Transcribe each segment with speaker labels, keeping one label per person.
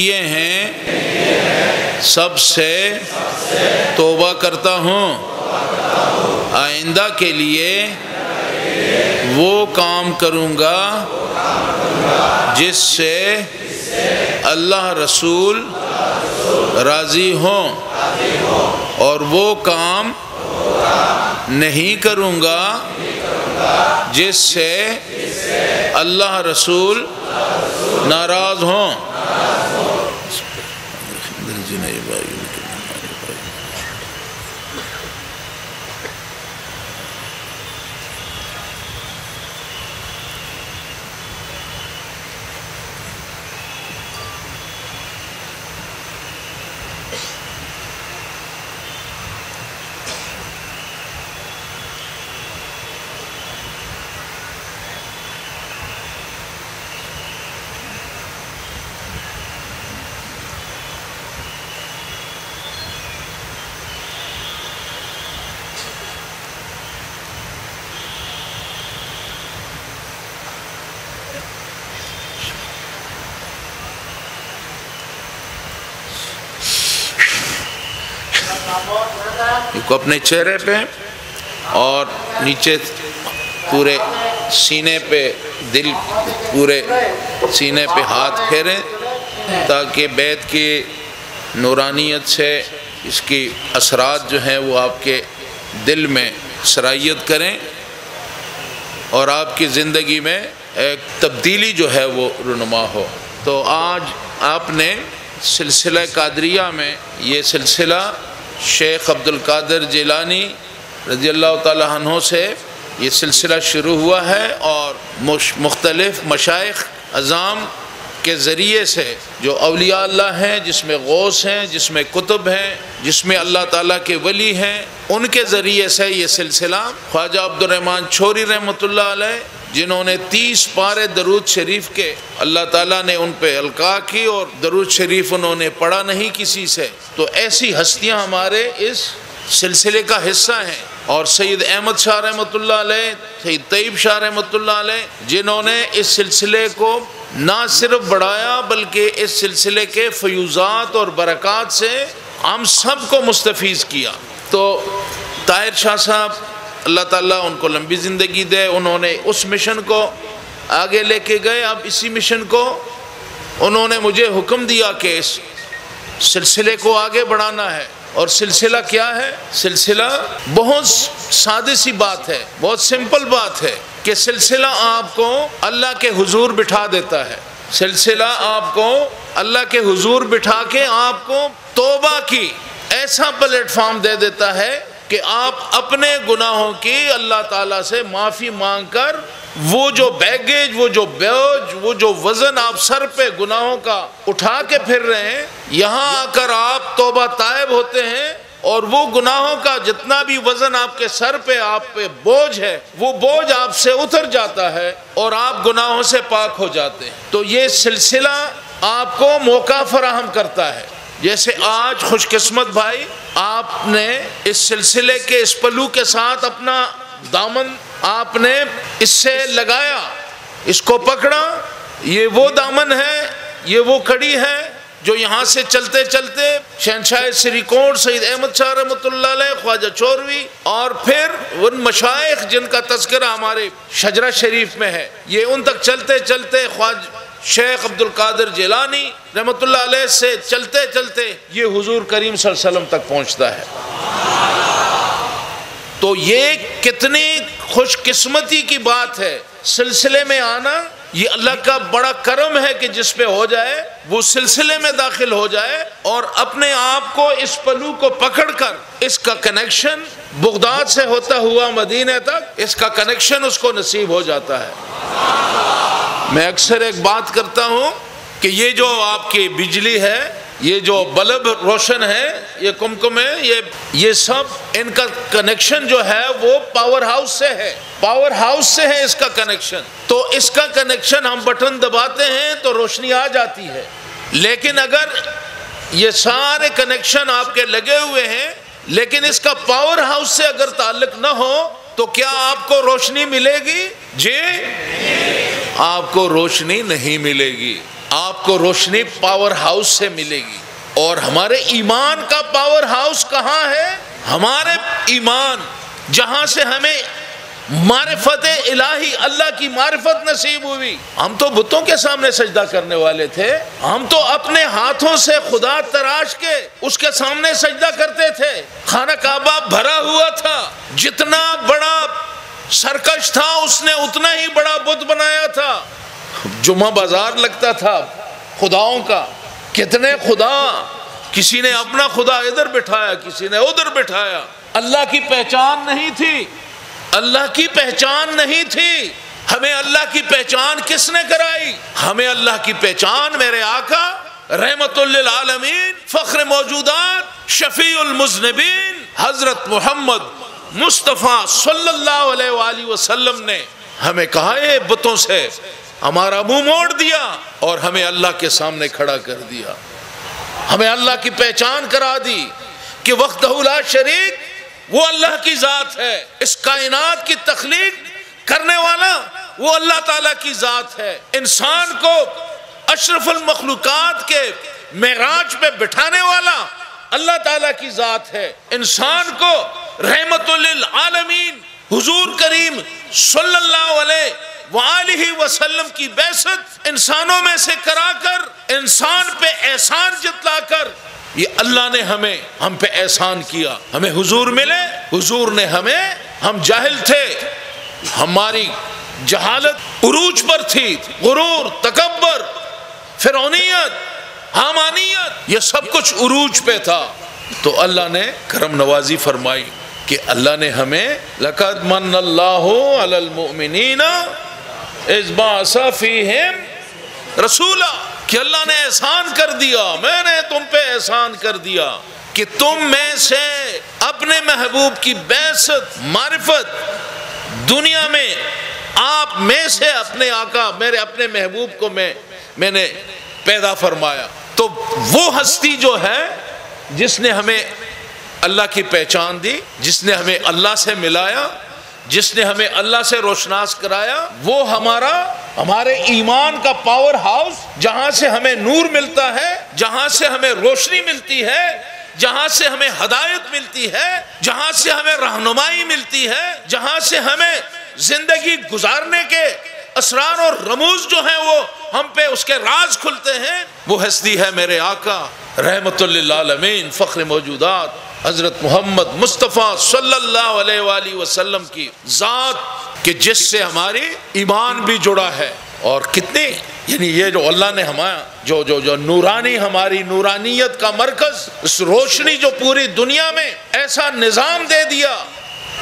Speaker 1: یہ ہیں سب سے توبہ کرتا ہوں، آئندہ کے لیے وہ کام کروں گا جس سے اللہ رسول راضی ہوں، اور وہ کام نہیں کروں گا جس سے اللہ رسول ناراض ہوں۔ کو اپنے چہرے پہ اور نیچے پورے سینے پہ، دل پورے سینے پہ ہاتھ پھیریں تاکہ بیت کی نورانیت سے اس کی اثرات جو ہیں وہ آپ کے دل میں سرایت کریں اور آپ کی زندگی میں ایک تبدیلی جو ہے وہ رونما ہو۔ تو آج آپ نے سلسلہ قادریہ میں یہ سلسلہ شیخ عبد القادر جیلانی رضی اللہ تعالیٰ عنہ سے یہ سلسلہ شروع ہوا ہے، اور مختلف مشائخ اعظام کے ذریعے سے جو اولیاء اللہ ہیں، جس میں غوث ہیں، جس میں قطب ہیں، جس میں اللہ تعالیٰ کے ولی ہیں، ان کے ذریعے سے یہ سلسلہ خواجہ عبد الرحمن چھوری رحمۃ اللہ علیہ، جنہوں نے 30 پارے درود شریف کے اللہ تعالیٰ نے ان پہ القاء کی، اور درود شریف انہوں نے پڑھا نہیں کسی سے، تو ایسی ہستیاں ہمارے اس سلسلے کا حصہ ہیں۔ اور سید احمد شاہ رحمۃ اللہ علیہ، سید طیب شاہ رحمۃ اللہ علیہ، جنہوں نے اس سلسلے کو نہ صرف بڑھایا بلکہ اس سلسلے کے فیوزات اور برکات سے ہم سب کو مستفیض کیا۔ تو طاہر شاہ صاحب اللہ تعالیٰ ان کو لمبی زندگی دے، انہوں نے اس مشن کو آگے لے کے گئے۔ اب اسی مشن کو انہوں نے مجھے حکم دیا کہ اس سلسلے کو آگے بڑھانا ہے۔ اور سلسلہ کیا ہے؟ سلسلہ بہت سادی سی بات ہے، بہت سمپل بات ہے کہ سلسلہ آپ کو اللہ کے حضور بٹھا دیتا ہے۔ سلسلہ آپ کو اللہ کے حضور بٹھا کے آپ کو توبہ کی ایسا پلیٹ فارم دے دیتا ہے کہ آپ اپنے گناہوں کی اللہ تعالیٰ سے معافی مانگ کر وہ جو بیگیج، وہ جو بوجھ، وہ جو وزن آپ سر پہ گناہوں کا اٹھا کے پھر رہے ہیں، یہاں آ کر آپ توبہ طائب ہوتے ہیں، اور وہ گناہوں کا جتنا بھی وزن آپ کے سر پہ آپ پہ بوجھ ہے، وہ بوجھ آپ سے اتر جاتا ہے اور آپ گناہوں سے پاک ہو جاتے ہیں۔ تو یہ سلسلہ آپ کو موقع فراہم کرتا ہے۔ جیسے آج خوش قسمت بھائی، آپ نے اس سلسلے کے اس پلو کے ساتھ اپنا دامن آپ نے اس سے لگایا، اس کو پکڑا، یہ وہ دامن ہے، یہ وہ کڑی ہے جو یہاں سے چلتے چلتے شہنشاہ سری کوٹ سید احمد شاہ رحمۃ اللہ علیہ، خواجہ چوروی، اور پھر ان مشائخ جن کا تذکرہ ہمارے شجرہ شریف میں ہے، یہ ان تک چلتے چلتے خواجہ شیخ عبد القادر جیلانی رحمۃ اللہ علیہ سے چلتے چلتے یہ حضور کریم صلی اللہ علیہ وسلم تک پہنچتا ہے۔ تو یہ کتنی خوش قسمتی کی بات ہے، سلسلے میں آنا یہ اللہ کا بڑا کرم ہے کہ جس پہ ہو جائے وہ سلسلے میں داخل ہو جائے اور اپنے آپ کو اس پلو کو پکڑ کر اس کا کنیکشن بغداد سے ہوتا ہوا مدینہ تک اس کا کنیکشن اس کو نصیب ہو جاتا ہے۔ میں اکثر ایک بات کرتا ہوں کہ یہ جو آپ کی بجلی ہے، یہ جو بلب روشن ہے، یہ کمکم ہے، یہ سب ان کا کنیکشن جو ہے وہ پاور ہاؤس سے ہے، پاور ہاؤس سے ہے اس کا کنیکشن۔ تو اس کا کنیکشن ہم بٹن دباتے ہیں تو روشنی آ جاتی ہے، لیکن اگر یہ سارے کنیکشن آپ کے لگے ہوئے ہیں لیکن اس کا پاور ہاؤس سے اگر تعلق نہ ہو تو کیا آپ کو روشنی ملے گی؟ جی، آپ کو روشنی نہیں ملے گی۔ آپ آپ کو روشنی پاور ہاؤس سے ملے گی. اور ہمارے ایمان کا پاور ہاؤس کہاں ہے؟ ہمارے ایمان جہاں سے ہمیں معرفت الہی، اللہ کی معرفت نصیب ہوئی. ہم تو بتوں کے سامنے سجدہ کرنے والے تھے، ہم تو اپنے ہاتھوں سے خدا تراش کے اس کے سامنے سجدہ کرتے تھے. خانہ کعبہ بھرا ہوا تھا، جتنا بڑا سرکش تھا اس نے اتنا ہی بڑا بت بنایا تھا. جمعہ بازار لگتا تھا خداؤں کا، کتنے خدا، کسی نے اپنا خدا ادھر بٹھایا، کسی نے ادھر بٹھایا. اللہ کی پہچان نہیں تھی، اللہ کی پہچان نہیں تھی. ہمیں اللہ کی پہچان کس نے کرائی؟ ہمیں اللہ کی پہچان میرے آقا رحمت للعالمین، فخر موجودات، شفیع المذنبین حضرت محمد مصطفیٰ صلی اللہ علیہ وآلہ وسلم نے ہمیں کہا ہے بتوں سے ہمارا منہ موڑ دیا اور ہمیں اللہ کے سامنے کھڑا کر دیا. ہمیں اللہ کی پہچان کرا دی کہ وحدہ لا شریک وہ اللہ کی ذات ہے. اس کائنات کی تخلیق کرنے والا وہ اللہ تعالیٰ کی ذات ہے. انسان کو اشرف المخلوقات کے معراج پہ بٹھانے والا اللہ تعالیٰ کی ذات ہے. انسان کو رحمت للعالمین حضور کریم صلی اللہ علیہ وآلہ وسلم کی بعثت انسانوں میں سے کرا کر انسان پہ احسان جتلا کر یہ اللہ نے ہم پہ احسان کیا. ہمیں حضور ملے، حضور نے ہم جاہل تھے، ہماری جہالت عروج پر تھی، غرور، تکبر، فرعونیت، حامانیت، یہ سب کچھ عروج پہ تھا. تو اللہ نے کرم نوازی فرمائی کہ اللہ نے ہمیں لقد من اللہ علی المؤمنین اذ بعث فیہم رسولا، کہ اللہ نے احسان کر دیا، میں نے تم پہ احسان کر دیا کہ تم میں سے اپنے محبوب کی بعثت، معرفت دنیا میں آپ میں سے اپنے آقا میرے اپنے محبوب کو میں نے پیدا فرمایا. تو وہ ہستی جو ہے جس نے ہمیں اللہ کی پہچان دی، جس نے ہمیں اللہ سے ملایا، جس نے ہمیں اللہ سے روشناس کرایا، وہ ہمارے ایمان کا پاور ہاؤس، جہاں سے ہمیں نور ملتا ہے، جہاں سے ہمیں روشنی ملتی ہے، جہاں سے ہمیں ہدایت ملتی ہے، جہاں سے ہمیں رہنمائی ملتی ہے، جہاں سے ہمیں زندگی گزارنے کے اسرار اور رموز جو ہیں وہ ہم پہ اس کے راز کھلتے ہیں. وہ ہستی ہے میرے آقا رحمت للعالمین فخر موجودات حضرت محمد مصطفیٰ صلی اللہ علیہ وآلہ وسلم کی ذات کہ جس سے ہماری ایمان بھی جڑا ہے. اور کتنے یعنی یہ جو اللہ نے ہمارا جو نورانی ہماری نورانیت کا مرکز، اس روشنی جو پوری دنیا میں ایسا نظام دے دیا،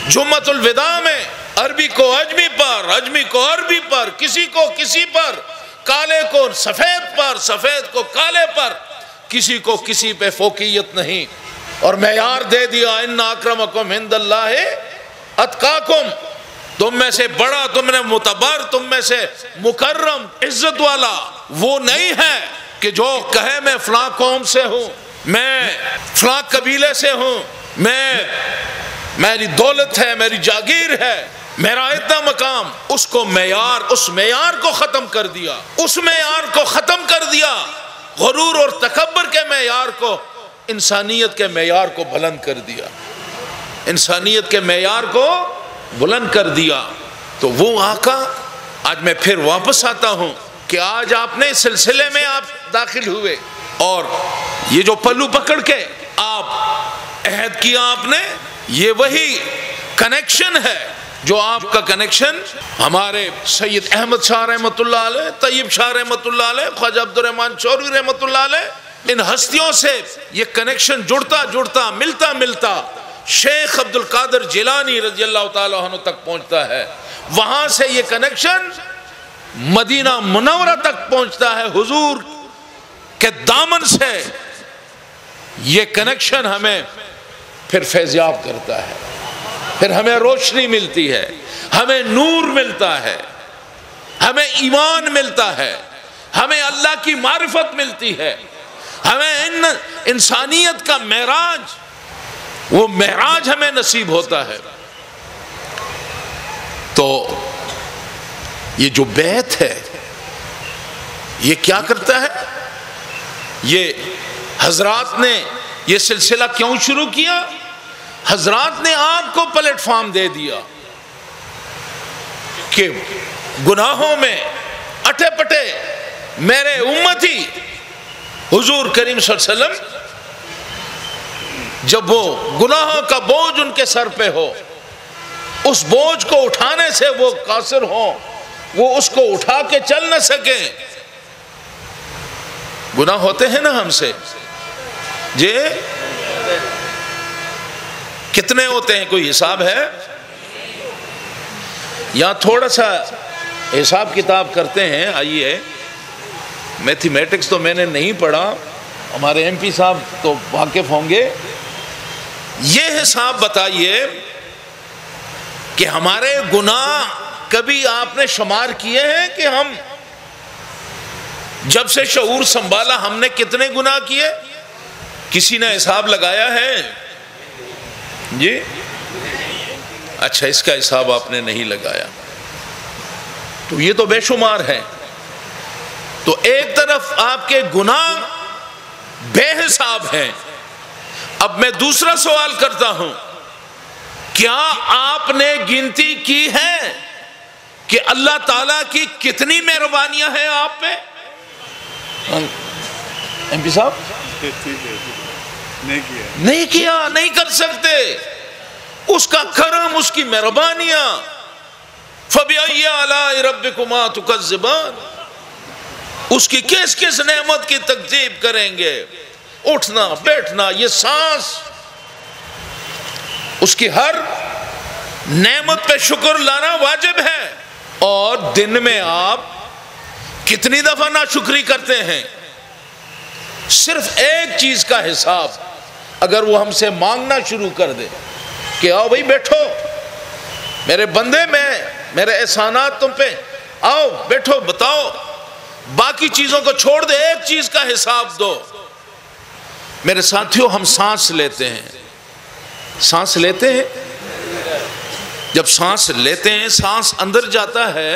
Speaker 1: جمعۃ الوداع میں عربی کو اجمی پر، اجمی کو عربی پر، کسی کو کسی پر، کالے کو سفید پر، سفید کو کالے پر، کسی کو کسی پہ فوقیت نہیں. اور معیار دے دیا ان اکرمکم عند اللہ اتقاکم، تم میں سے بڑا، تم نے معتبر، تم میں سے مکرم، عزت والا وہ نہیں ہے کہ جو کہے میں فلاں قوم سے ہوں، میں فلاں قبیلے سے ہوں، میری دولت ہے، میری جاگیر ہے، میرا اتنا مقام. اس کو اس معیار کو ختم کر دیا، اس معیار کو ختم کر دیا، غرور اور تکبر کے معیار کو انسانیت کے معیار کو بلند کر دیا، انسانیت کے معیار کو بلند کر دیا. تو وہ آقا، آج میں پھر واپس آتا ہوں کہ آج آپ نے سلسلے میں آپ داخل ہوئے اور یہ جو پلو پکڑ کے آپ عہد کیا آپ نے، یہ وہی کنیکشن ہے جو آپ کا کنیکشن ہمارے سید احمد شاہ رحمۃ اللہ علیہ، طیب شاہ رحمۃ اللہ علیہ، خواجہ عبدالرحمن چودھری رحمۃ اللہ علیہ، ان ہستیوں سے یہ کنیکشن جڑتا ملتا شیخ عبد القادر جیلانی رضی اللہ تعالیٰ عنہ تک پہنچتا ہے. وہاں سے یہ کنیکشن مدینہ منورہ تک پہنچتا ہے. حضور کے دامن سے یہ کنیکشن ہمیں پھر فیضیاب کرتا ہے، پھر ہمیں روشنی ملتی ہے، ہمیں نور ملتا ہے، ہمیں ایمان ملتا ہے، ہمیں اللہ کی معرفت ملتی ہے، ہمیں انسانیت کا معراج، وہ معراج ہمیں نصیب ہوتا ہے. تو یہ جو بیعت ہے یہ کیا کرتا ہے؟ یہ حضرات نے یہ سلسلہ کیوں شروع کیا؟ حضرات نے آپ کو پلیٹ فارم دے دیا کہ گناہوں میں اٹھے پٹے میرے امتی حضور کریم صلی اللہ علیہ وسلم جب وہ گناہوں کا بوجھ ان کے سر پہ ہو، اس بوجھ کو اٹھانے سے وہ قاصر ہوں، وہ اس کو اٹھا کے چل نہ سکیں۔ گناہ ہوتے ہیں نا ہم سے جی، کتنے ہوتے ہیں کوئی حساب ہے؟ یہاں تھوڑا سا حساب کتاب کرتے ہیں۔ آئیے، میتھمیٹکس تو میں نے نہیں پڑھا، ہمارے ایم پی صاحب تو واقف ہوں گے۔ یہ حساب بتائیے کہ ہمارے گناہ کبھی آپ نے شمار کیے ہیں کہ ہم جب سے شعور سنبھالا ہم نے کتنے گناہ کیے؟ کسی نے حساب لگایا ہے جی؟ اچھا، اس کا حساب آپ نے نہیں لگایا تو یہ تو بے شمار ہے۔ تو ایک طرف آپ کے گناہ بے حساب ہیں۔ اب میں دوسرا سوال کرتا ہوں، کیا آپ نے گنتی کی ہے کہ اللہ تعالیٰ کی کتنی مہربانیاں ہیں آپ پہ؟ ایم پی صاحب نہیں کیا، نہیں کر سکتے۔ اس کا کرم، اس کی مہربانیاں، فَبِأَيِّ آلَاءِ رَبِّكُمَا تُكَذِّبَانِ، اس کی کس کس نعمت کی تکذیب کریں گے؟ اٹھنا بیٹھنا، یہ سانس، اس کی ہر نعمت پہ شکر لانا واجب ہے۔ اور دن میں آپ کتنی دفعہ ناشکری کرتے ہیں؟ صرف ایک چیز کا حساب اگر وہ ہم سے مانگنا شروع کر دے کہ آؤ بھائی بیٹھو میرے بندے، میں میرے احسانات تم پہ، آؤ بیٹھو بتاؤ، باقی چیزوں کو چھوڑ دے، ایک چیز کا حساب دو۔ میرے ساتھیوں، ہم سانس لیتے ہیں، سانس لیتے ہیں، جب سانس لیتے ہیں سانس اندر جاتا ہے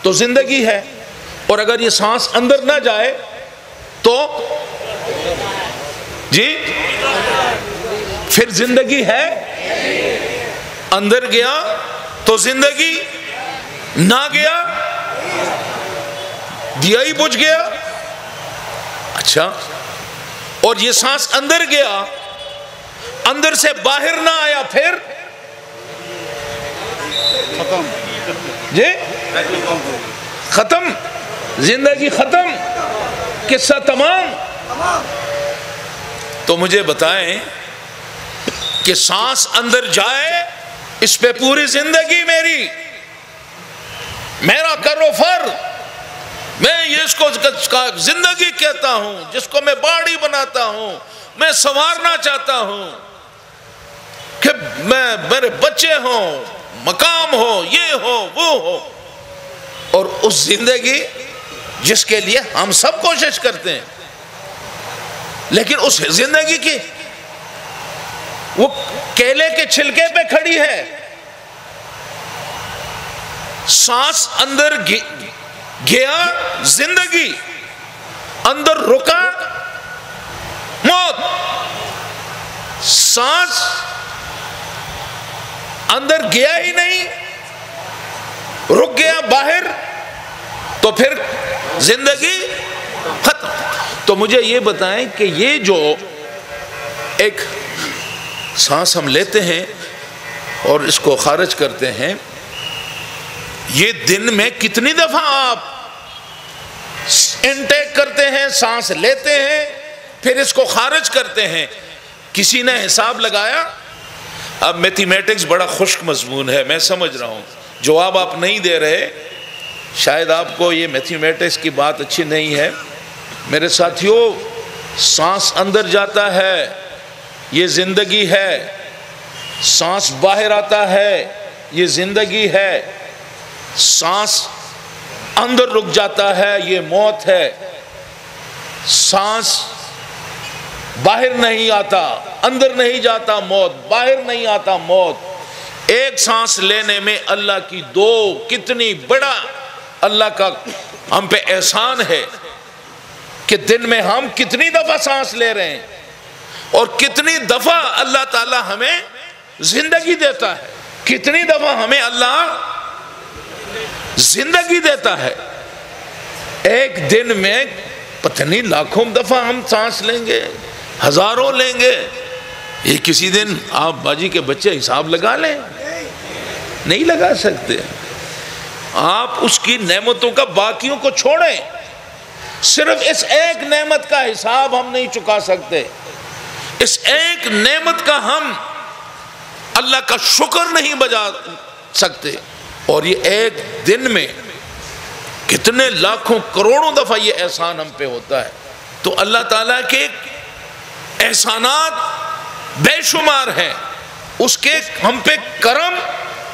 Speaker 1: تو زندگی ہے، اور اگر یہ سانس اندر نہ جائے تو جی پھر زندگی ہے؟ اندر گیا تو زندگی، نہ گیا دیا ہی بجھ گیا۔ اچھا، اور یہ سانس اندر گیا، اندر سے باہر نہ آیا، پھر ختم جی، ختم، زندگی ختم، قصہ تمام۔ تو مجھے بتائیں کہ سانس اندر جائے، اس پہ پوری زندگی میری، میرا کرو فر، میں اس کو زندگی کہتا ہوں، جس کو میں باڑی بناتا ہوں، میں سنوارنا چاہتا ہوں کہ میرے بچے ہوں، مقام ہو، یہ ہو وہ ہو، اور اس زندگی جس کے لیے ہم سب کوشش کرتے ہیں، لیکن اس زندگی کی وہ کیلے کے چھلکے پہ کھڑی ہے۔ سانس اندر گیا زندگی، اندر رکا موت۔ سانس اندر گیا ہی نہیں، رک گیا باہر، تو پھر زندگی ختم۔ تو مجھے یہ بتائیں کہ یہ جو ایک سانس ہم لیتے ہیں اور اس کو خارج کرتے ہیں، یہ دن میں کتنی دفعہ آپ انٹیک کرتے ہیں، سانس لیتے ہیں، پھر اس کو خارج کرتے ہیں؟ کسی نے حساب لگایا؟ اب میتھمیٹکس بڑا خشک مضمون ہے، میں سمجھ رہا ہوں، جواب آپ نہیں دے رہے، شاید آپ کو یہ میتھمیٹکس کی بات اچھی نہیں ہے۔ میرے ساتھیوں، سانس اندر جاتا ہے، یہ زندگی ہے، سانس باہر آتا ہے، یہ زندگی ہے، سانس اندر رک جاتا ہے، یہ موت ہے، سانس باہر نہیں آتا، اندر نہیں جاتا موت، باہر نہیں آتا موت۔ ایک سانس لینے میں اللہ کی دو کتنی بڑا اللہ کا ہم پہ احسان ہے کہ دن میں ہم کتنی دفعہ سانس لے رہے ہیں اور کتنی دفعہ اللہ تعالی ہمیں زندگی دیتا ہے، کتنی دفعہ ہمیں اللہ زندگی دیتا ہے۔ ایک دن میں پتہ نہیں لاکھوں دفعہ ہم سانس لیں گے، ہزاروں لیں گے۔ یہ کسی دن آپ باجی کے بچے حساب لگا لیں، نہیں لگا سکتے۔ آپ اس کی نعمتوں کا باقیوں کو چھوڑیں، صرف اس ایک نعمت کا حساب ہم نہیں چکا سکتے، اس ایک نعمت کا ہم اللہ کا شکر نہیں بجا سکتے۔ اور یہ ایک دن میں کتنے لاکھوں کروڑوں دفعہ یہ احسان ہم پہ ہوتا ہے۔ تو اللہ تعالیٰ کے احسانات بے شمار ہیں، اس کے ہم پہ کرم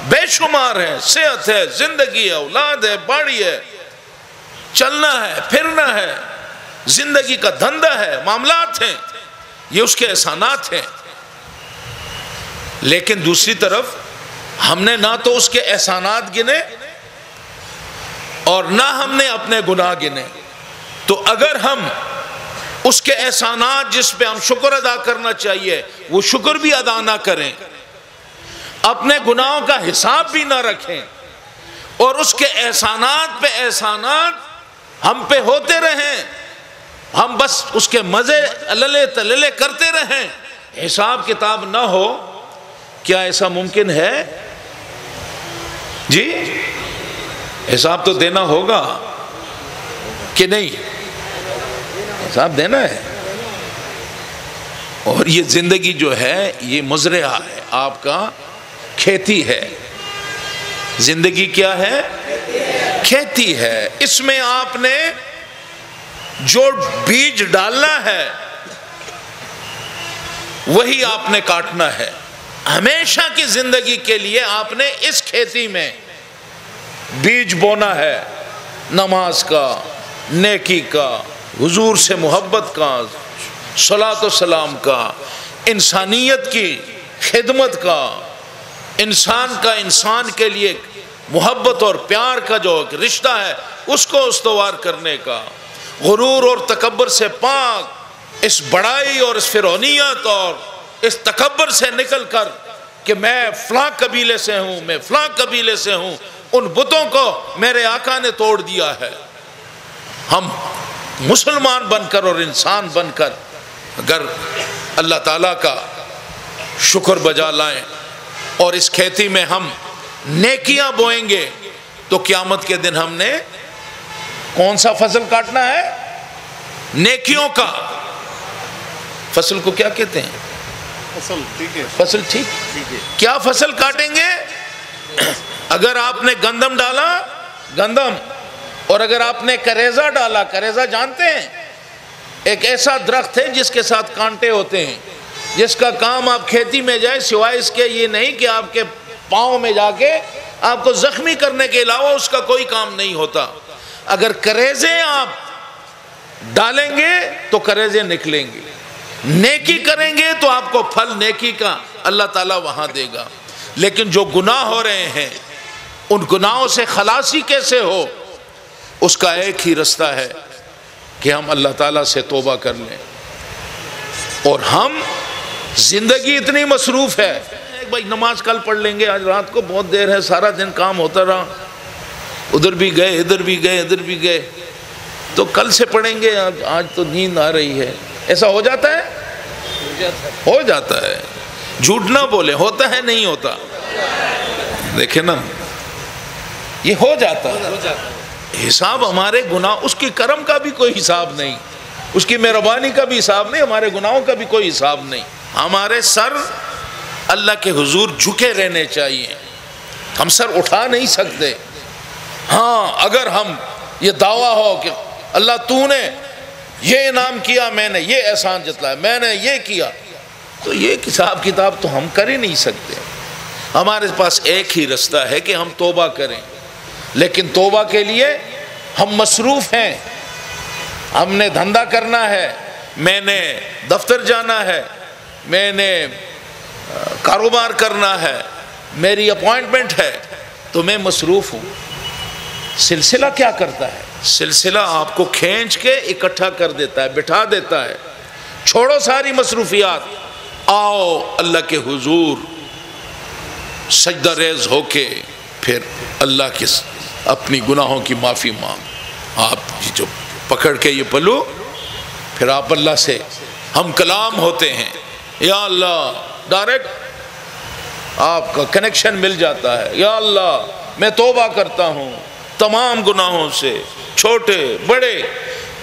Speaker 1: بے شمار ہیں۔ صحت ہے، زندگی ہے، اولاد ہے، باڑی ہے، چلنا ہے، پھرنا ہے، زندگی کا دھندا ہے، معاملات ہیں، یہ اس کے احسانات ہیں۔ لیکن دوسری طرف ہم نے نہ تو اس کے احسانات گنے اور نہ ہم نے اپنے گناہ گنے۔ تو اگر ہم اس کے احسانات جس پہ ہم شکر ادا کرنا چاہیے وہ شکر بھی ادا نہ کریں، اپنے گناہوں کا حساب بھی نہ رکھیں، اور اس کے احسانات پہ احسانات ہم پہ ہوتے رہیں، ہم بس اس کے مزے اللے تللے کرتے رہیں، حساب کتاب نہ ہو، کیا ایسا ممکن ہے؟ جی حساب تو دینا ہوگا کہ نہیں؟ حساب دینا ہے۔ اور یہ زندگی جو ہے یہ مزرعہ ہے، آپ کا کھیتی ہے۔ زندگی کیا ہے؟ کھیتی ہے۔ اس میں آپ نے جو بیج ڈالنا ہے وہی آپ نے کاٹنا ہے۔ ہمیشہ کی زندگی کے لیے آپ نے اس کھیتی میں بیج بونا ہے، نماز کا، نیکی کا، حضور سے محبت کا، صلاۃ و سلام کا، انسانیت کی خدمت کا، انسان کا انسان کے لیے محبت اور پیار کا جو رشتہ ہے اس کو استوار کرنے کا، غرور اور تکبر سے پاک، اس بڑائی اور اس فرعونیت اور اس تکبر سے نکل کر کہ میں فلاں قبیلے سے ہوں، میں فلاں قبیلے سے ہوں، ان بتوں کو میرے آقا نے توڑ دیا ہے۔ ہم مسلمان بن کر اور انسان بن کر اگر اللہ تعالیٰ کا شکر بجا لائیں اور اس کھیتی میں ہم نیکیاں بوئیں گے تو قیامت کے دن ہم نے کون سا فصل کاٹنا ہے؟ نیکیوں کا۔ فصل کو کیا کہتے ہیں؟
Speaker 2: فصل، ٹھیک ہے،
Speaker 1: فصل، ٹھیک ہے۔ کیا فصل کاٹیں گے؟ اگر آپ نے گندم ڈالا، گندم، اور اگر آپ نے کریزہ ڈالا، کریزہ جانتے ہیں؟ ایک ایسا درخت ہے جس کے ساتھ کانٹے ہوتے ہیں، جس کا کام آپ کھیتی میں جائے سوائے اس کے یہ نہیں کہ آپ کے پاؤں میں جا کے آپ کو زخمی کرنے کے علاوہ اس کا کوئی کام نہیں ہوتا۔ اگر کریزے آپ ڈالیں گے تو کریزے نکلیں گے، نیکی کریں گے تو آپ کو پھل نیکی کا اللہ تعالیٰ وہاں دے گا۔ لیکن جو گناہ ہو رہے ہیں ان گناہوں سے خلاصی کیسے ہو؟ اس کا ایک ہی رستہ ہے کہ ہم اللہ تعالیٰ سے توبہ کر لیں۔ اور ہم زندگی اتنی مصروف ہے، بھائی نماز کل پڑھ لیں گے، آج رات کو بہت دیر ہے، سارا دن کام ہوتا رہا، ادھر بھی گئے، ادھر بھی گئے، ادھر بھی گئے، تو کل سے پڑھیں گے، آج تو نیند آ رہی ہے۔ ایسا ہو جاتا ہے؟ ہو جاتا ہے، جھوٹ نہ بولے، ہوتا ہے نہیں ہوتا؟ دیکھیں نا، یہ ہو جاتا ہے۔ حساب ہمارے گناہ، اس کی کرم کا بھی کوئی حساب نہیں، اس کی مہربانی کا بھی حساب نہیں، ہمارے گناہوں کا بھی کوئی حساب نہیں۔ ہمارے سر اللہ کے حضور جھکے رہنے چاہیے، ہم سر اٹھا نہیں سکتے۔ ہاں اگر ہم یہ دعویٰ ہو کہ اللہ تو نے یہ انعام کیا، میں نے یہ احسان جتلایا، میں نے یہ کیا، تو یہ حساب کتاب تو ہم کر ہی نہیں سکتے۔ ہمارے پاس ایک ہی رستہ ہے کہ ہم توبہ کریں، لیکن توبہ کے لیے ہم مصروف ہیں، ہم نے دھندا کرنا ہے، میں نے دفتر جانا ہے، میں نے کاروبار کرنا ہے، میری اپوائنٹمنٹ ہے، تو میں مصروف ہوں۔ سلسلہ کیا کرتا ہے؟ سلسلہ آپ کو کھینچ کے اکٹھا کر دیتا ہے، بٹھا دیتا ہے. چھوڑو ساری مصروفیات، آؤ اللہ کے حضور سجدہ ریز ہو کے پھر اللہ کے اپنی گناہوں کی معافی مانگ. آپ جو پکڑ کے یہ پلو، پھر آپ اللہ سے ہم کلام ہوتے ہیں. یا اللہ، ڈائریکٹ آپ کا کنیکشن مل جاتا ہے. یا اللہ میں توبہ کرتا ہوں تمام گناہوں سے، چھوٹے بڑے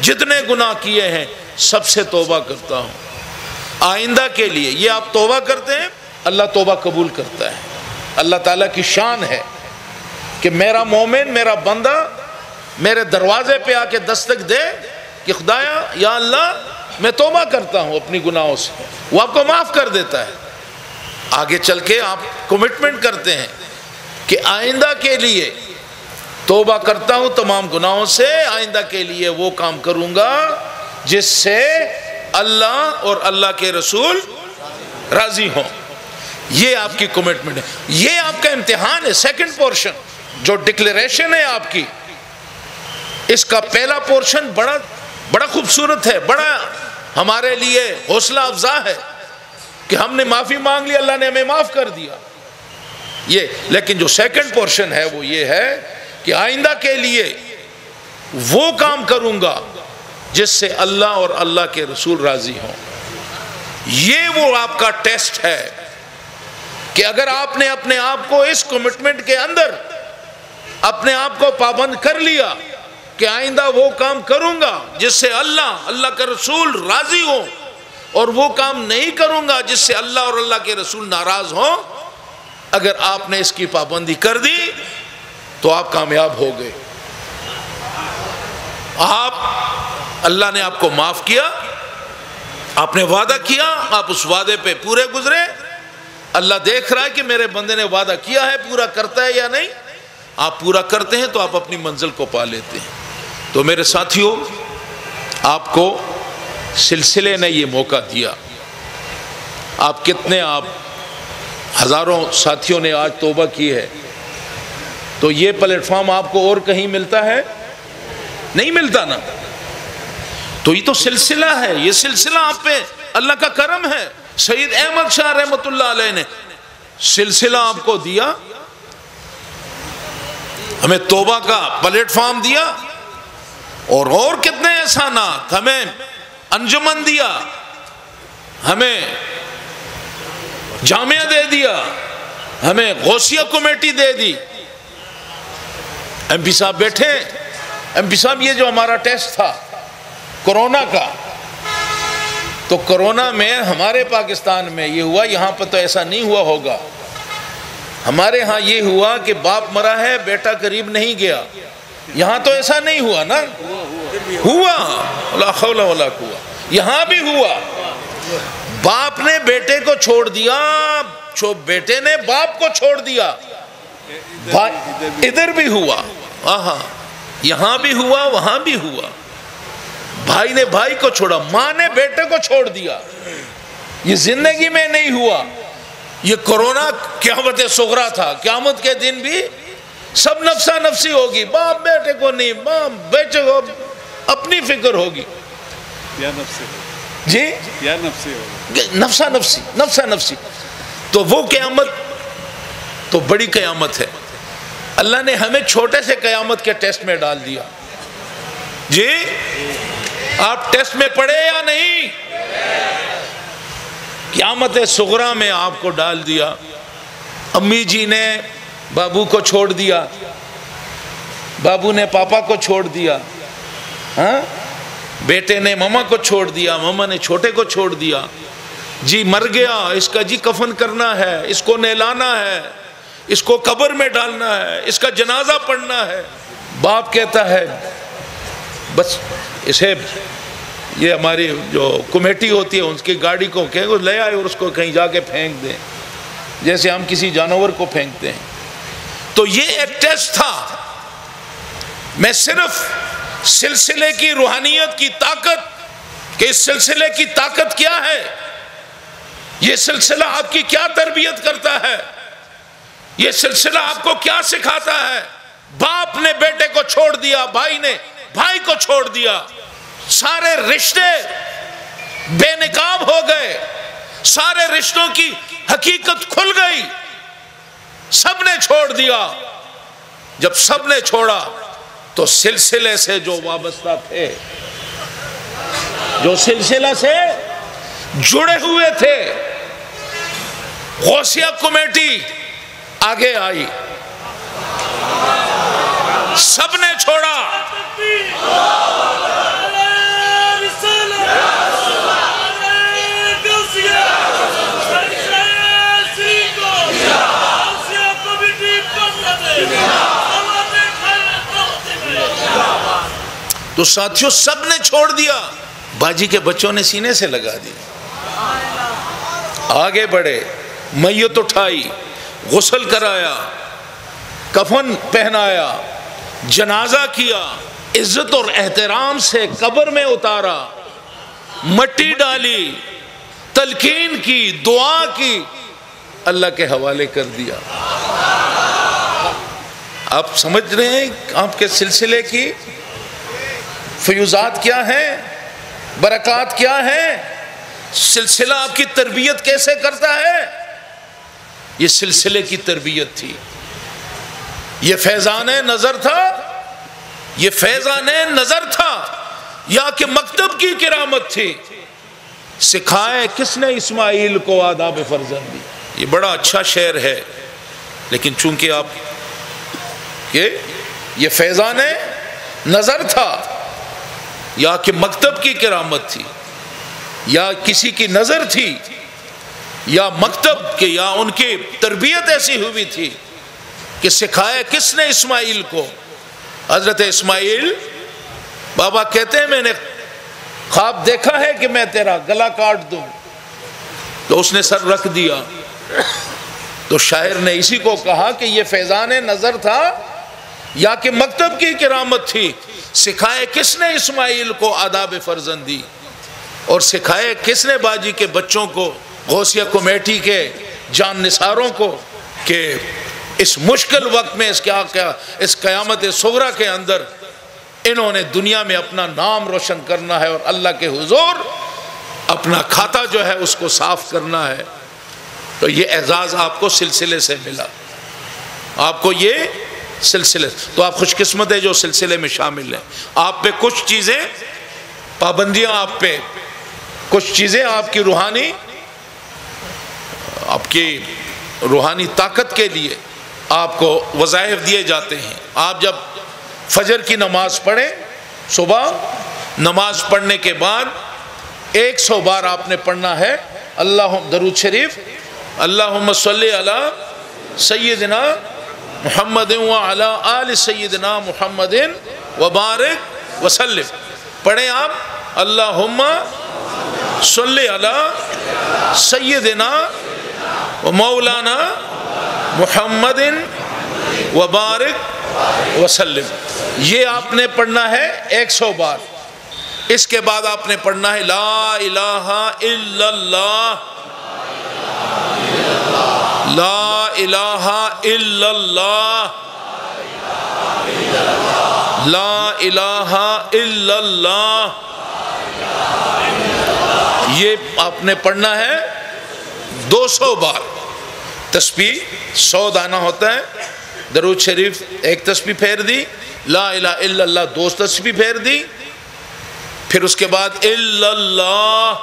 Speaker 1: جتنے گناہ کیے ہیں سب سے توبہ کرتا ہوں. آئندہ کے لیے یہ آپ توبہ کرتے ہیں، اللہ توبہ قبول کرتا ہے. اللہ تعالیٰ کی شان ہے کہ میرا مومن، میرا بندہ میرے دروازے پہ آ کے دستک دے کہ خدایا یا اللہ میں توبہ کرتا ہوں اپنی گناہوں سے، وہ آپ کو معاف کر دیتا ہے. آگے چل کے آپ کمٹمنٹ کرتے ہیں کہ آئندہ کے لیے توبہ کرتا ہوں تمام گناہوں سے، آئندہ کے لیے وہ کام کروں گا جس سے اللہ اور اللہ کے رسول راضی ہوں. یہ آپ کی کمٹمنٹ ہے، یہ آپ کا امتحان ہے. سیکنڈ پورشن جو ڈکلیریشن ہے آپ کی، اس کا پہلا پورشن بڑا خوبصورت ہے، بڑا ہمارے لیے حوصلہ افزا ہے کہ ہم نے معافی مانگ لی، اللہ نے ہمیں معاف کر دیا. یہ لیکن جو سیکنڈ پورشن ہے وہ یہ ہے کہ آئندہ کے لیے وہ کام کروں گا جس سے اللہ اور اللہ کے رسول راضی ہوں. یہ وہ آپ کا ٹیسٹ ہے کہ اگر آپ نے اپنے آپ کو اس کمٹمنٹ کے اندر اپنے آپ کو پابند کر لیا کہ آئندہ وہ کام کروں گا جس سے اللہ کا رسول راضی ہو، اور وہ کام نہیں کروں گا جس سے اللہ اور اللہ کے رسول ناراض ہوں، اگر آپ نے اس کی پابندی کر دی تو آپ کامیاب ہو گئے. اللہ نے آپ کو معاف کیا، آپ نے وعدہ کیا، آپ اس وعدے پہ پورے گزرے. اللہ دیکھ رہا ہے کہ میرے بندے نے وعدہ کیا ہے، پورا کرتا ہے یا نہیں. آپ پورا کرتے ہیں تو آپ اپنی منزل کو پا لیتے ہیں. تو میرے ساتھیوں، آپ کو سلسلے نے یہ موقع دیا. آپ ہزاروں ساتھیوں نے آج توبہ کی ہے، تو یہ پلیٹ فارم آپ کو اور کہیں ملتا ہے؟ نہیں ملتا نا. تو یہ تو سلسلہ ہے، یہ سلسلہ آپ پہ اللہ کا کرم ہے. سید احمد شاہ رحمۃ اللہ علیہ نے سلسلہ آپ کو دیا، ہمیں توبہ کا پلیٹ فارم دیا، اور کتنے احسانات. ہمیں انجمن دیا، ہمیں جامعہ دے دیا، ہمیں غوثیہ کمیٹی دے دی. ایم پی صاحب بیٹھے. ایم پی صاحب، یہ جو ہمارا ٹیسٹ تھا کورونا کا، تو کورونا میں ہمارے پاکستان میں یہ ہوا، یہاں پہ تو ایسا نہیں ہوا ہوگا. ہمارے ہاں یہ ہوا کہ باپ مرا ہے بیٹا قریب نہیں گیا. یہاں تو ایسا نہیں ہوا نا. ہوا، لا حول ولا قوت. یہاں بھی ہوا، باپ نے بیٹے کو چھوڑ دیا، بیٹے نے باپ کو چھوڑ دیا. ادھر بھی ہوا، یہاں بھی ہوا، وہاں بھی ہوا. بھائی نے بھائی کو چھوڑا، ماں نے بیٹے کو چھوڑ دیا. یہ زندگی میں نہیں ہوا. یہ کورونا قیامت صغریٰ تھا. قیامت کے دن بھی سب نفسا نفسی ہوگی. باپ بیٹے کو نہیں، باپ بیٹے کو اپنی فکر ہوگی.
Speaker 2: یا نفسی
Speaker 1: جی،
Speaker 2: یا نفسی ہوگی،
Speaker 1: نفسا نفسی، نفسا نفسی. تو وہ قیامت تو بڑی قیامت ہے. اللہ نے ہمیں چھوٹے سے قیامت کے ٹیسٹ میں ڈال دیا. جی، آپ ٹیسٹ میں پڑھے یا نہیں؟ قیامت صغریٰ میں آپ کو ڈال دیا. امی جی نے بابو کو چھوڑ دیا، بابو نے پاپا کو چھوڑ دیا، بیٹے نے ماما کو چھوڑ دیا، ماما نے چھوٹے کو چھوڑ دیا. جی مر گیا، اس کا جی کفن کرنا ہے، اس کو نہلانا ہے، اس کو قبر میں ڈالنا ہے، اس کا جنازہ پڑھنا ہے. باپ کہتا ہے بس اسے، یہ ہماری جو کمیٹی ہوتی ہے اس کی گاڑی کو کہ لے آئے اور اس کو کہیں جا کے پھینک دیں، جیسے ہم کسی جانور کو پھینکتے ہیں. تو یہ ایک ٹیسٹ تھا. میں صرف سلسلے کی روحانیت کی طاقت، کہ اس سلسلے کی طاقت کیا ہے، یہ سلسلہ آپ کی کیا تربیت کرتا ہے، یہ سلسلہ آپ کو کیا سکھاتا ہے. باپ نے بیٹے کو چھوڑ دیا، بھائی نے بھائی کو چھوڑ دیا، سارے رشتے بے نقاب ہو گئے، سارے رشتوں کی حقیقت کھل گئی، سب نے چھوڑ دیا۔ جب سب نے چھوڑا تو سلسلے سے جو وابستہ تھے، جو سلسلہ سے جڑے ہوئے تھے، غوثیہ کمیٹی آگے آئی، سب نے چھوڑا۔ تو ساتھیوں سب نے چھوڑ دیا، باجی کے بچوں نے سینے سے لگا دیا، آگے بڑھے، میت اٹھائی، غسل کرایا، کفن پہنایا، جنازہ کیا، عزت اور احترام سے قبر میں اتارا، مٹی ڈالی، تلقین کی، دعا کی، اللہ کے حوالے کر دیا۔ آپ سمجھ رہے ہیں آپ کے سلسلے کی فیوزات کیا ہیں، برکات کیا ہیں؟ سلسلہ آپ کی تربیت کیسے کرتا ہے؟ یہ سلسلے کی تربیت تھی، یہ فیضان نظر تھا، یہ فیضان نظر تھا، یا کہ مکتب کی کرامت تھی۔ سکھائے کس نے اسماعیل کو آداب فرزندی؟ یہ بڑا اچھا شعر ہے، لیکن چونکہ آپ کہ یہ فیضان نظر تھا، یا کہ مکتب کی کرامت تھی، یا کسی کی نظر تھی، یا مکتب کے، یا ان کی تربیت ایسی ہوئی تھی کہ سکھایا کس نے اسماعیل کو؟ حضرت اسماعیل بابا کہتے ہیں میں نے خواب دیکھا ہے کہ میں تیرا گلا کاٹ دوں، تو اس نے سر رکھ دیا۔ تو شاعر نے اسی کو کہا کہ یہ فیضان نظر تھا یا کہ مکتب کی کرامت تھی۔ سکھائے کس نے اسماعیل کو آداب فرزندی، اور سکھائے کس نے باجی کے بچوں کو، غوثیہ کمیٹی کے جان نثاروں کو، کہ اس مشکل وقت میں اس قیامت صغریٰ کے اندر انہوں نے دنیا میں اپنا نام روشن کرنا ہے اور اللہ کے حضور اپنا کھاتا جو ہے اس کو صاف کرنا ہے۔ تو یہ اعزاز آپ کو سلسلے سے ملا، آپ کو یہ سلسلے، تو آپ خوش قسمت ہے جو سلسلے میں شامل ہیں۔ آپ پہ کچھ چیزیں پابندیاں، آپ پہ کچھ چیزیں آپ کی روحانی طاقت کے لیے آپ کو وظائف دیے جاتے ہیں۔ آپ جب فجر کی نماز پڑھیں، صبح نماز پڑھنے کے بعد 100 بار آپ نے پڑھنا ہے درود شریف، اللہم صلی علی سیدنا محمد وعلی آل سیدنا محمد وبارک وسلم۔ پڑھیں آپ اللہم صلی علی سیدنا و مولانا محمد وبارک وسلم، یہ آپ نے پڑھنا ہے 100 بار۔ اس کے بعد آپ نے پڑھنا ہے لا الہ الا اللہ، لا الہ الا اللہ، لا الہ الا اللہ، یہ آپ نے پڑھنا ہے 200 بار۔ تسبیح 100 دانہ ہوتا ہے، درود شریف 1 تسبیح پھیر دی، لا الہ الا اللہ 2 تسبیح پھیر دی، پھر اس کے بعد الا اللہ،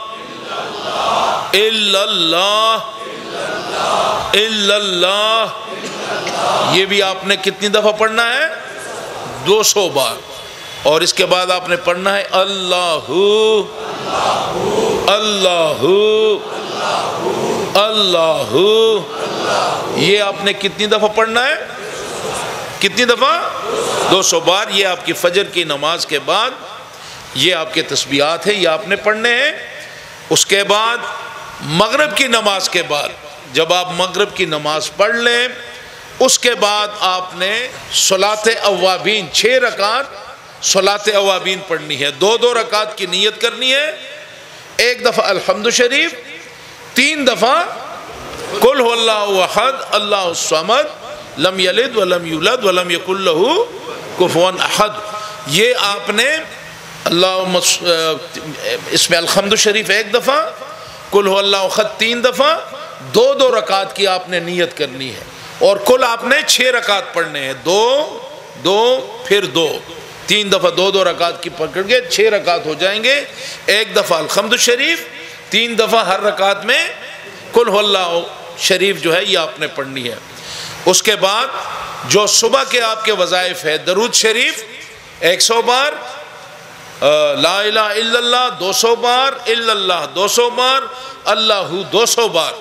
Speaker 1: الا اللہ، الا اللہ، یہ بھی آپ نے کتنی دفعہ پڑھنا ہے؟ 200 بار۔ اور اس کے بعد آپ نے پڑھنا ہے اللہ اللہ اللہ، یہ آپ نے کتنی دفعہ پڑھنا ہے؟ کتنی دفعہ؟ 200 بار۔ یہ آپ کی فجر کی نماز کے بعد یہ آپ کے تسبیحات ہیں، یہ آپ نے پڑھنے ہیں۔ اس کے بعد مغرب کی نماز کے بعد، جب آپ مغرب کی نماز پڑھ لیں، اس کے بعد آپ نے صلاۃ اوابین 6 رکعت صلاۃ اوابین پڑھنی ہے، 2 رکعت کی نیت کرنی ہے، 1 دفعہ الحمد شریف، 3 دفعہ قل هو اللہ احد اللہ الصمد لم یلد ولم یولد ولم یکن لہ کفوا احد۔ یہ آپ نے اللہ اس میں الحمد شریف 1 دفعہ، قل هو اللہ احد 3 دفعہ، 2 رکعت کی آپ نے نیت کرنی ہے، اور کل آپ نے 6 رکعت پڑھنے ہیں، 2 پھر 2، 3 دفعہ 2 رکعت کی پکڑ کے 6 رکعت ہو جائیں گے۔ 1 دفعہ الحمد شریف، 3 دفعہ ہر رکعت میں قل هو اللہ شریف جو ہے یہ آپ نے پڑھنی ہے۔ اس کے بعد جو صبح کے آپ کے وظائف ہے، درود شریف 100 بار، لا الہ الا اللہ 200 بار، الا اللہ 200 بار، اللہ 200 بار،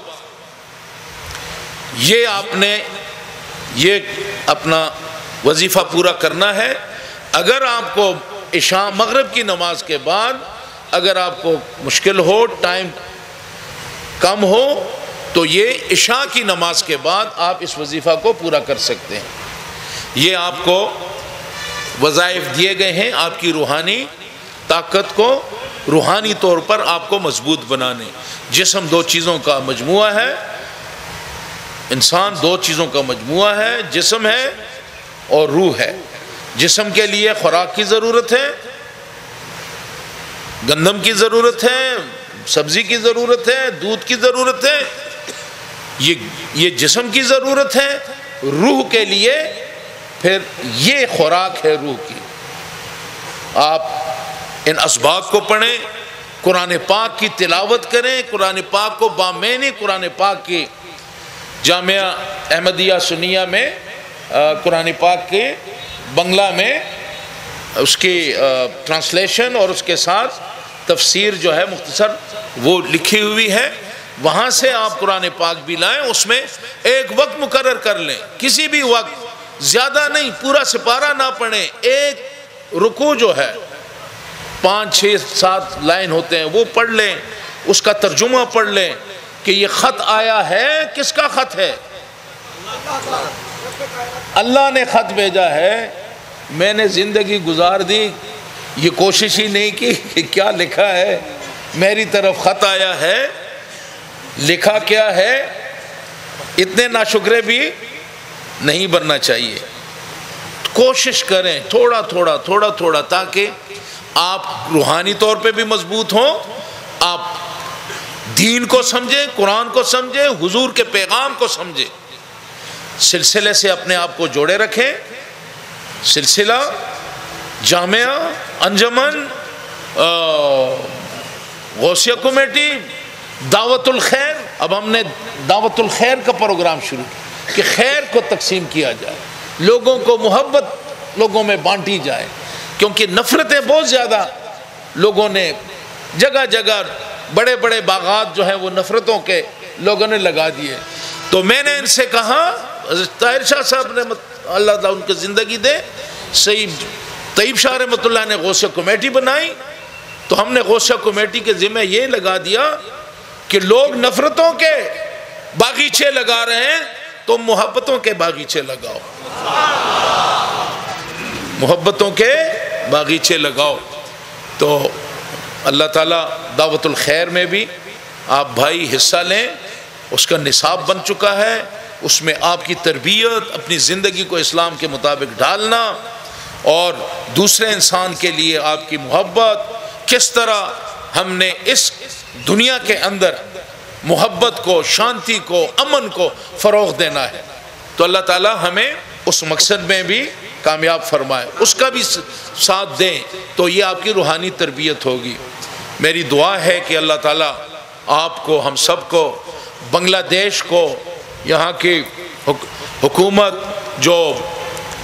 Speaker 1: یہ آپ نے یہ اپنا وظیفہ پورا کرنا ہے۔ اگر آپ کو عشاء مغرب کی نماز کے بعد اگر آپ کو مشکل ہو، ٹائم کم ہو، تو یہ عشاء کی نماز کے بعد آپ اس وظیفہ کو پورا کر سکتے ہیں۔ یہ آپ کو وظائف دیے گئے ہیں آپ کی روحانی طاقت کو روحانی طور پر آپ کو مضبوط بنانے۔ جسم 2 چیزوں کا مجموعہ ہے، انسان 2 چیزوں کا مجموعہ ہے، جسم ہے اور روح ہے۔ جسم کے لیے خوراک کی ضرورت ہے، گندم کی ضرورت ہے، سبزی کی ضرورت ہے، دودھ کی ضرورت ہے، یہ جسم کی ضرورت ہے۔ روح کے لیے پھر یہ خوراک ہے روح کی۔ آپ ان اسباق کو پڑھیں، قرآن پاک کی تلاوت کریں، قرآن پاک کو بامعنی قرآن پاک کی جامعہ احمدیہ سنیہ میں قرآن پاک کے بنگلہ میں اس کی ٹرانسلیشن اور اس کے ساتھ تفسیر جو ہے مختصر وہ لکھی ہوئی ہے، وہاں سے آپ قرآن پاک بھی لائیں۔ اس میں ایک وقت مقرر کر لیں، کسی بھی وقت، زیادہ نہیں، پورا سپارہ نہ پڑھیں، ایک رکوع جو ہے 5 6 7 لائن ہوتے ہیں وہ پڑھ لیں، اس کا ترجمہ پڑھ لیں کہ یہ خط آیا ہے، کس کا خط ہے؟ اللہ نے خط بھیجا ہے۔ میں نے زندگی گزار دی، یہ کوشش ہی نہیں کی کہ کیا لکھا ہے، میری طرف خط آیا ہے، لکھا کیا ہے۔ اتنے ناشکرے بھی نہیں بننا چاہیے۔ کوشش کریں تھوڑا تھوڑا تاکہ آپ روحانی طور پہ بھی مضبوط ہوں، آپ دین کو سمجھیں، قرآن کو سمجھیں، حضور کے پیغام کو سمجھیں، سلسلے سے اپنے آپ کو جوڑے رکھیں۔ سلسلہ، جامعہ، انجمن، غوثیہ کمیٹی، دعوت الخیر۔ اب ہم نے دعوت الخیر کا پروگرام شروع کیا کہ خیر کو تقسیم کیا جائے، لوگوں کو محبت لوگوں میں بانٹی جائے، کیونکہ نفرتیں بہت زیادہ لوگوں نے جگہ جگہ بڑے بڑے باغات جو ہیں وہ نفرتوں کے لوگوں نے لگا دیے۔ تو میں نے ان سے کہا، حضرت طاہر شاہ صاحب نے اللہ تعالیٰ ان کی زندگی دے، سید طیب شاہ رحمۃ اللہ نے غوثیہ کمیٹی بنائی، تو ہم نے غوثیہ کمیٹی کے ذمہ یہ لگا دیا کہ لوگ نفرتوں کے باغیچے لگا رہے ہیں تو محبتوں کے باغیچے لگاؤ، محبتوں کے باغیچے لگاؤ۔ تو اللہ تعالیٰ دعوت الخیر میں بھی آپ بھائی حصہ لیں، اس کا نصاب بن چکا ہے، اس میں آپ کی تربیت، اپنی زندگی کو اسلام کے مطابق ڈھالنا، اور دوسرے انسان کے لیے آپ کی محبت، کس طرح ہم نے اس دنیا کے اندر محبت کو، شانتی کو، امن کو فروغ دینا ہے۔ تو اللہ تعالیٰ ہمیں اس مقصد میں بھی کامیاب فرمائے، اس کا بھی ساتھ دیں، تو یہ آپ کی روحانی تربیت ہوگی۔ میری دعا ہے کہ اللہ تعالیٰ آپ کو، ہم سب کو، بنگلہ دیش کو، یہاں کی حکومت جو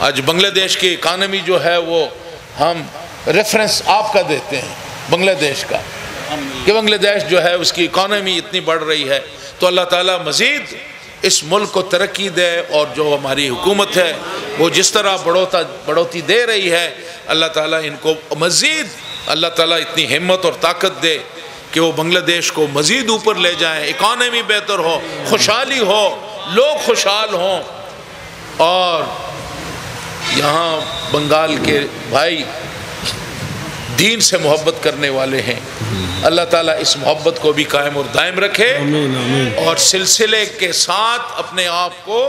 Speaker 1: آج بنگلہ دیش کی اکانومی جو ہے وہ ہم ریفرنس آپ کا دیتے ہیں بنگلہ دیش کا، کہ بنگلہ دیش جو ہے اس کی اکانومی اتنی بڑھ رہی ہے، تو اللہ تعالیٰ مزید اس ملک کو ترقی دے، اور جو ہماری حکومت ہے وہ جس طرح بڑھوتی دے رہی ہے، اللہ تعالیٰ ان کو مزید، اللہ تعالیٰ اتنی ہمت اور طاقت دے کہ وہ بنگلہ دیش کو مزید اوپر لے جائیں، اکانومی بہتر ہو، خوشحالی ہو، لوگ خوشحال ہوں، اور یہاں بنگال کے بھائی دین سے محبت کرنے والے ہیں، اللہ تعالیٰ اس محبت کو بھی قائم اور دائم رکھے، اور سلسلے کے ساتھ اپنے آپ کو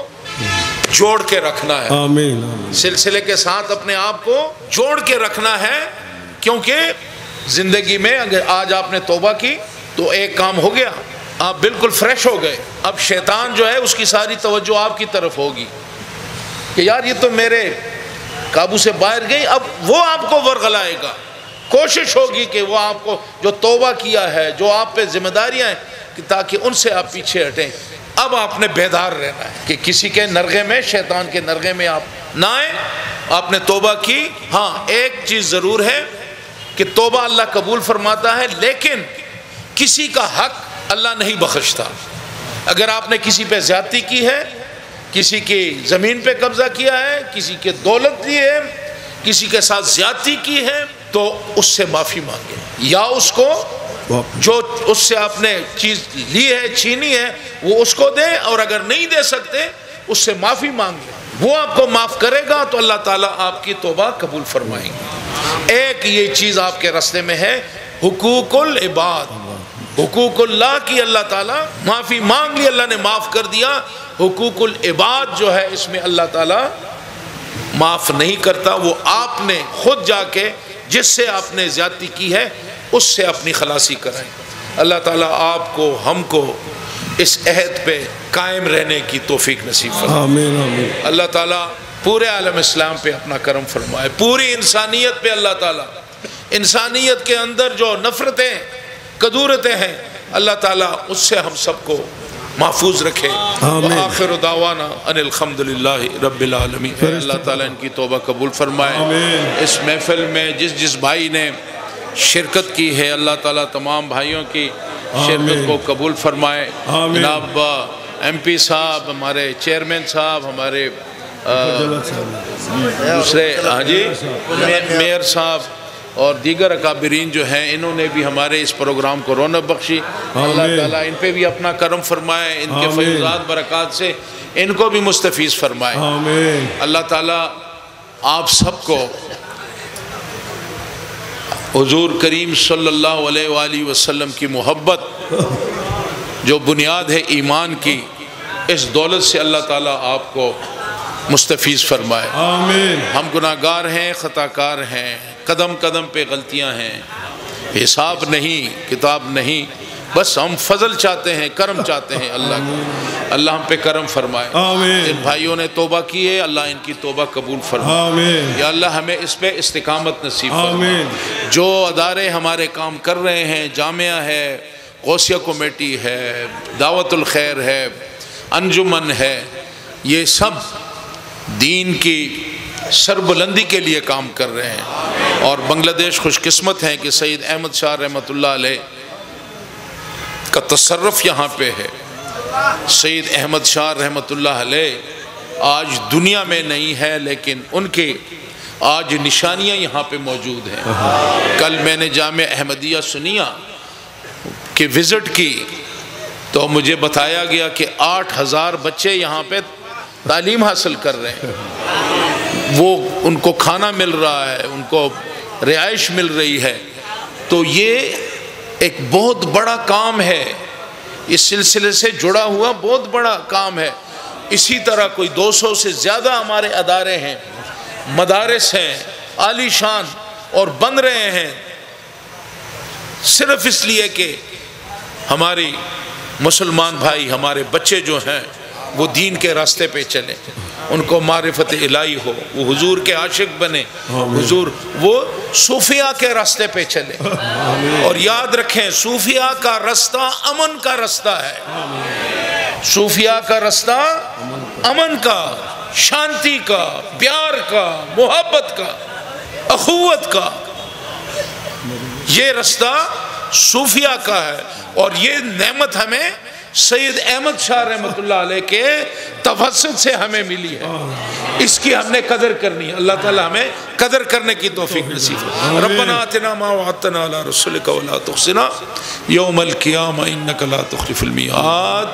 Speaker 1: جوڑ کے رکھنا ہے،
Speaker 3: آمین
Speaker 1: سلسلے کے ساتھ اپنے آپ کو جوڑ کے رکھنا ہے، کیونکہ زندگی میں اگر آج آپ نے توبہ کی تو ایک کام ہو گیا، آپ بالکل فریش ہو گئے. اب شیطان جو ہے اس کی ساری توجہ آپ کی طرف ہوگی کہ یار یہ تو میرے قابو سے باہر گئی، اب وہ آپ کو ورغلائے گا. کوشش ہوگی کہ وہ آپ کو جو توبہ کیا ہے، جو آپ پہ ذمہ داریاں ہیں، کہ تاکہ ان سے آپ پیچھے ہٹیں. اب آپ نے بیدار رہنا ہے کہ کسی کے نرغے میں، شیطان کے نرغے میں آپ نہ آئیں. آپ نے توبہ کی. ہاں ایک چیز ضرور ہے کہ توبہ اللہ قبول فرماتا ہے، لیکن کسی کا حق اللہ نہیں بخشتا. اگر آپ نے کسی پہ زیادتی کی ہے، کسی کی زمین پہ قبضہ کیا ہے، کسی کے دولت لی ہے، کسی کے ساتھ زیادتی کی ہے، تو اس سے معافی مانگے، یا اس کو جو اس سے آپ نے چیز لی ہے، چھینی ہے، وہ اس کو دیں، اور اگر نہیں دے سکتے اس سے معافی مانگ لیں. وہ آپ کو معاف کرے گا تو اللہ تعالیٰ آپ کی توبہ قبول فرمائیں گے. ایک یہ چیز آپ کے راستے میں ہے، حقوق العباد، حقوق اللہ کی اللہ تعالیٰ معافی مانگ لی، اللہ نے معاف کر دیا. حقوق العباد جو ہے اس میں اللہ تعالیٰ معاف نہیں کرتا. وہ آپ نے خود جا کے جس سے آپ نے زیادتی کی ہے اس سے اپنی خلاصی کرائیں. اللہ تعالیٰ آپ کو، ہم کو اس عہد پہ قائم رہنے کی توفیق نصیب فرمائے.
Speaker 3: آمین آمین.
Speaker 1: اللہ تعالیٰ پورے عالم اسلام پہ اپنا کرم فرمائے، پوری انسانیت پہ اللہ تعالیٰ، انسانیت کے اندر جو نفرتیں، کدورتیں ہیں، اللہ تعالیٰ اس سے ہم سب کو محفوظ رکھے. وآخر دعوانا ان الحمدللہ رب العالمین. اللہ تعالیٰ ان کی توبہ قبول فرمائے. اس محفل میں جس بھائی نے شرکت کی ہے، اللہ تعالیٰ تمام بھائیوں کی شرکت کو قبول فرمائے. جناب MP صاحب، ہمارے چیئرمین صاحب، ہمارے دوسرے میئر صاحب اور دیگر اکابرین جو ہیں، انہوں نے بھی ہمارے اس پروگرام کو رونق بخشی. اللہ تعالیٰ ان پہ بھی اپنا کرم فرمائے، ان کے فیضات برکات سے ان کو بھی مستفیض فرمائے. اللہ تعالیٰ آپ سب کو حضور کریم صلی اللہ علیہ وآلہ وسلم کی محبت جو بنیاد ہے ایمان کی، اس دولت سے اللہ تعالیٰ آپ کو مستفیض فرمائے. ہم گناہگار ہیں، خطاکار ہیں، قدم قدم پہ غلطیاں ہیں، حساب نہیں، کتاب نہیں، بس ہم فضل چاہتے ہیں، کرم چاہتے ہیں اللہ کو. اللہ ہم پہ کرم فرمائے. جن بھائیوں نے توبہ کی ہے اللہ ان کی توبہ قبول فرمائے. یا اللہ ہمیں اس پہ استقامت نصیب فرمائے. جو ادارے ہمارے کام کر رہے ہیں، جامعہ ہے، غوثیہ کمیٹی ہے، دعوت الخیر ہے، انجمن ہے، یہ سب دین کی سربلندی کے لیے کام کر رہے ہیں. اور بنگلہ دیش خوش قسمت ہیں کہ سید احمد شاہ رحمۃ اللہ علیہ کا تصرف یہاں پہ ہے. سید احمد شاہ رحمۃ اللہ علیہ آج دنیا میں نہیں ہے، لیکن ان کی آج نشانیاں یہاں پہ موجود ہیں. کل میں نے جامعہ احمدیہ سنیہ کی وزٹ کی تو مجھے بتایا گیا کہ 8000 بچے یہاں پہ تعلیم حاصل کر رہے ہیں. وہ ان کو کھانا مل رہا ہے، ان کو رہائش مل رہی ہے. تو یہ ایک بہت بڑا کام ہے، اس سلسلے سے جڑا ہوا بہت بڑا کام ہے. اسی طرح کوئی 200 سے زیادہ ہمارے ادارے ہیں، مدارس ہیں عالی شان، اور بن رہے ہیں صرف اس لیے کہ ہماری مسلمان بھائی، ہمارے بچے جو ہیں وہ دین کے راستے پہ چلیں، ان کو معرفت الہی ہو، وہ حضور کے عاشق بنے، حضور وہ صوفیاء کے راستے پہ چلے. اور یاد رکھیں صوفیاء کا رستہ امن کا رستہ ہے. صوفیاء کا رستہ امن کا، شانتی کا، پیار کا، محبت کا، اخوت کا، یہ رستہ صوفیاء کا ہے. اور یہ نعمت ہمیں سید احمد شاہ رحمۃ اللہ علیہ کے توسط سے ہمیں ملی ہے. اس کی ہم نے قدر کرنی ہے. اللہ تعالی ہمیں قدر کرنے کی توفیق نصیب فرمائے. ربنا آتنا ما وعدتنا علی رسولک ولا تخزنا یوم القیامہ انک لا تخلف المیعاد.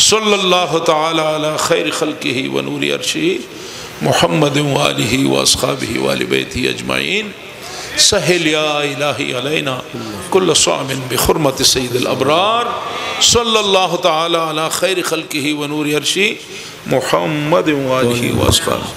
Speaker 1: صلی اللہ تعالی علی خیر خلقہ ونور عرشہ محمد وآلہ واصحابہ وآل بیتہ اجمعین. سہل یا الہی علینا کل صعب بحرمت سید الابرار صلی اللہ تعالی علی خیر خلقہ و نور عرشی محمد و آلہ و اصحابہ.